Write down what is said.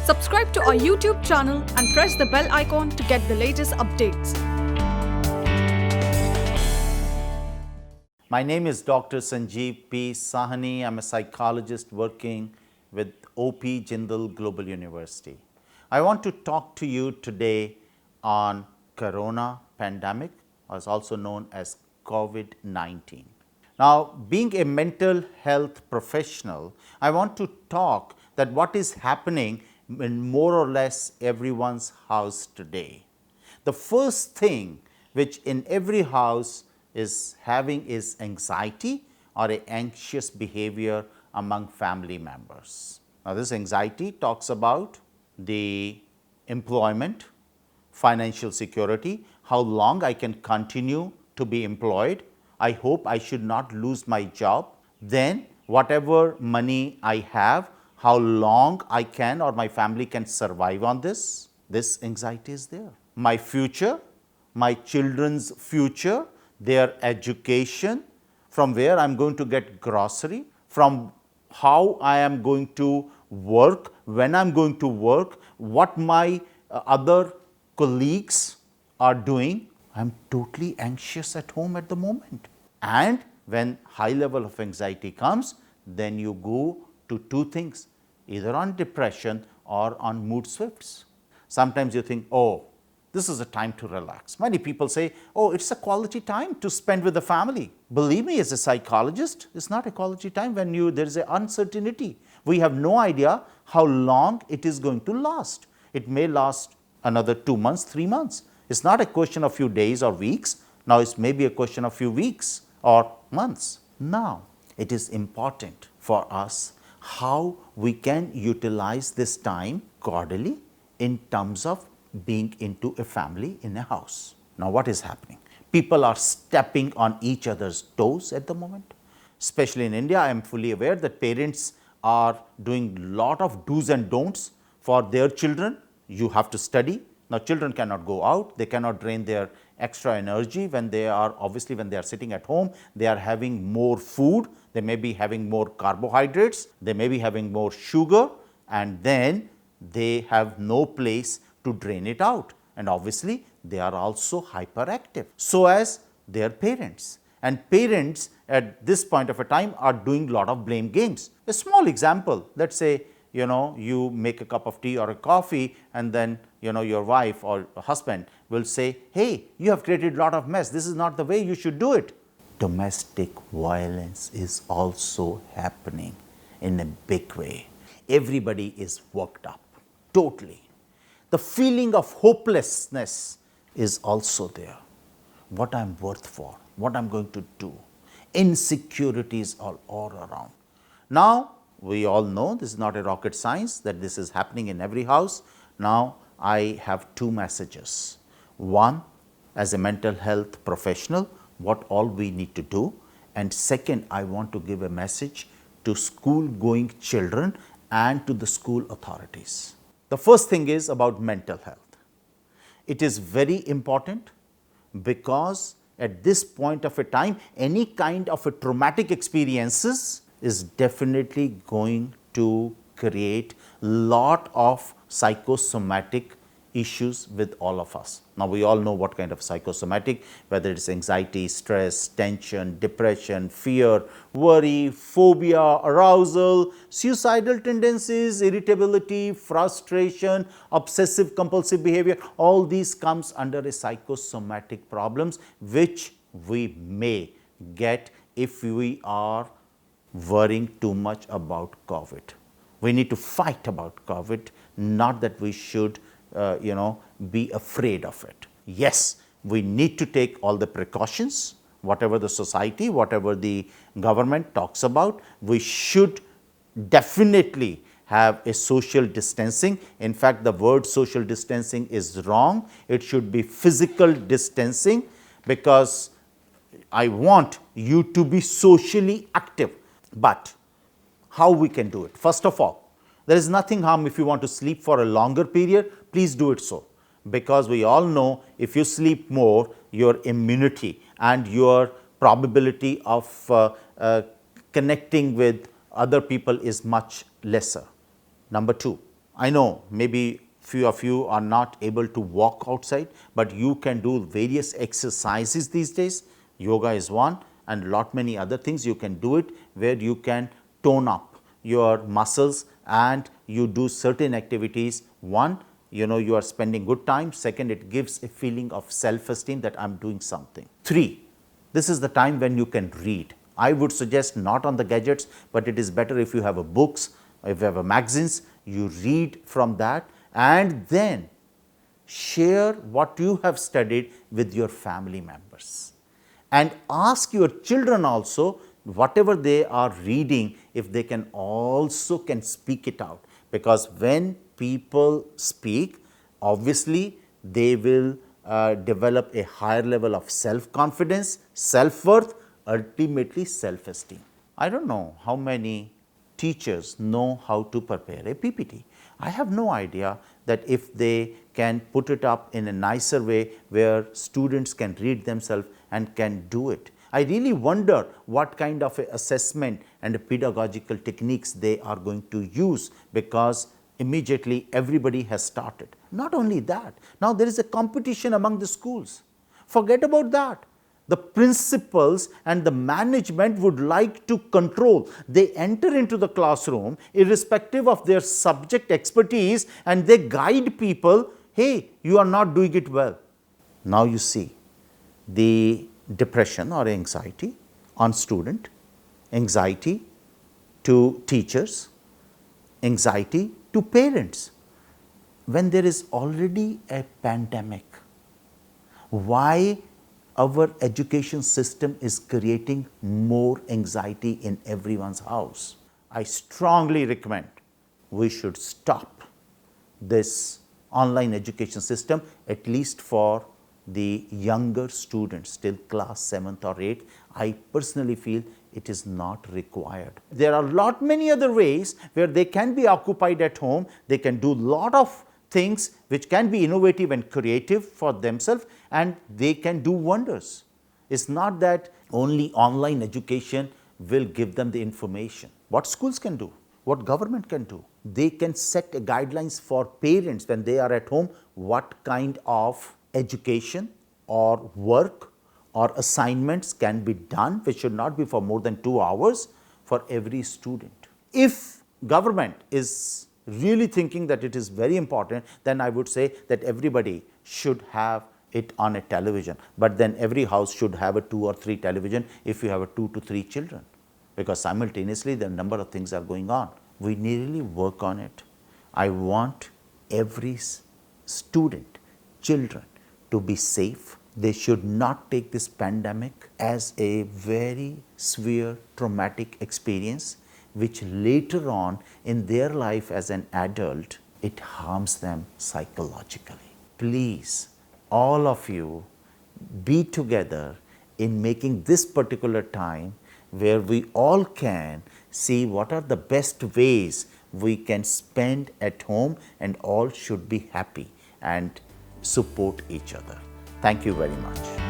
Subscribe to our YouTube channel and press the bell icon to get the latest updates. My name is Dr. Sanjeev P. Sahani. I'm a psychologist working with OP Jindal Global University. I want to talk to you today on corona pandemic, or is also known as COVID-19. Now, being a mental health professional, I want to talk that what is happening in more or less everyone's house today. The first thing which in every house is having is anxiety or a anxious behavior among family members. Now, this anxiety talks about the employment, financial security, how long I can continue to be employed. I hope I should not lose my job. Then whatever money I have, how long I can or my family can survive on this. This anxiety is there. My future, my children's future, their education, from where I am going to get grocery, from how I am going to work, when I am going to work, what my other colleagues are doing. I am totally anxious at home at the moment. And when high level of anxiety comes, then you go to two things, either on depression or on mood swifts. Sometimes you think, oh, this is a time to relax. Many people say, oh, it's a quality time to spend with the family. Believe me, as a psychologist, it's not a quality time when there is an uncertainty. We have no idea how long it is going to last. It may last another 2 months, 3 months. It's not a question of few days or weeks. Now, it's maybe a question of few weeks or months. Now, it is important for us how we can utilize this time godly in terms of being into a family in a house. Now, what is happening? People are stepping on each other's toes at the moment. Especially in India, I am fully aware that parents are doing lot of do's and don'ts for their children. You have to study. Now, children cannot go out. They cannot drain their extra energy when they are, obviously when they are sitting at home, they are having more food. They may be having more carbohydrates. They may be having more sugar, and then they have no place to drain it out, and obviously they are also hyperactive, so as their parents. And parents at this point of a time are doing lot of blame games. A small example, let's say you make a cup of tea or a coffee, and then your wife or husband will say, hey, you have created lot of mess, this is not the way you should do it. Domestic violence is also happening in a big way. Everybody is worked up totally. The feeling of hopelessness is also there. What I am worth for, what I am going to do. Insecurities are all around. Now, we all know this is not a rocket science, that this is happening in every house. Now, I have two messages. One, as a mental health professional, what all we need to do. And second, I want to give a message to school going children and to the school authorities. The first thing is about mental health. It is very important because at this point of a time, any kind of a traumatic experiences is definitely going to create lot of psychosomatic issues with all of us. Now, we all know what kind of psychosomatic, whether it is anxiety, stress, tension, depression, fear, worry, phobia, arousal, suicidal tendencies, irritability, frustration, obsessive compulsive behavior, all these comes under a psychosomatic problems which we may get if we are worrying too much about COVID. We need to fight about COVID, not that we should be afraid of it. Yes, we need to take all the precautions, whatever the society, whatever the government talks about. We should definitely have a social distancing. In fact, the word social distancing is wrong. It should be physical distancing, because I want you to be socially active. But how we can do it? First of all, there is nothing harm if you want to sleep for a longer period, please do it so. Because we all know if you sleep more, your immunity and your probability of connecting with other people is much lesser. Number two, I know maybe few of you are not able to walk outside, but you can do various exercises these days. Yoga is one, and lot many other things you can do it, where you can tone up your muscles and you do certain activities. One, you are spending good time. Second, it gives a feeling of self-esteem that I am doing something. 3, this is the time when you can read. I would suggest not on the gadgets, but it is better if you have a books, if you have a magazines, you read from that, and then share what you have studied with your family members. And ask your children also, whatever they are reading, if they can also speak it out. Because when people speak, obviously they will develop a higher level of self-confidence, self-worth, ultimately self-esteem. I don't know how many teachers know how to prepare a PPT. I have no idea that if they can put it up in a nicer way where students can read themselves and can do it. I really wonder what kind of assessment and pedagogical techniques they are going to use, because immediately everybody has started. Not only that, now there is a competition among the schools. Forget about that. The principals and the management would like to control. They enter into the classroom irrespective of their subject expertise, and they guide people, hey, you are not doing it well. Now you see the depression or anxiety on student, anxiety to teachers, anxiety to parents. When there is already a pandemic, why our education system is creating more anxiety in everyone's house? I strongly recommend we should stop this online education system, at least for the younger students till class 7th or 8th. I personally feel it is not required. There are lot many other ways where they can be occupied at home. They can do lot of things which can be innovative and creative for themselves, and they can do wonders. It's not that only online education will give them the information. What schools can do, what government can do, they can set guidelines for parents when they are at home, what kind of education or work or assignments can be done, which should not be for more than 2 hours for every student. If government is really thinking that it is very important, then I would say that everybody should have it on a television, but then every house should have a 2 or 3 television if you have a 2 to 3 children, because simultaneously the number of things are going on. We really work on it. I want every student, children to be safe. They should not take this pandemic as a very severe traumatic experience, which later on in their life as an adult, it harms them psychologically. Please, all of you, be together in making this particular time where we all can see what are the best ways we can spend at home, and all should be happy and support each other. Thank you very much.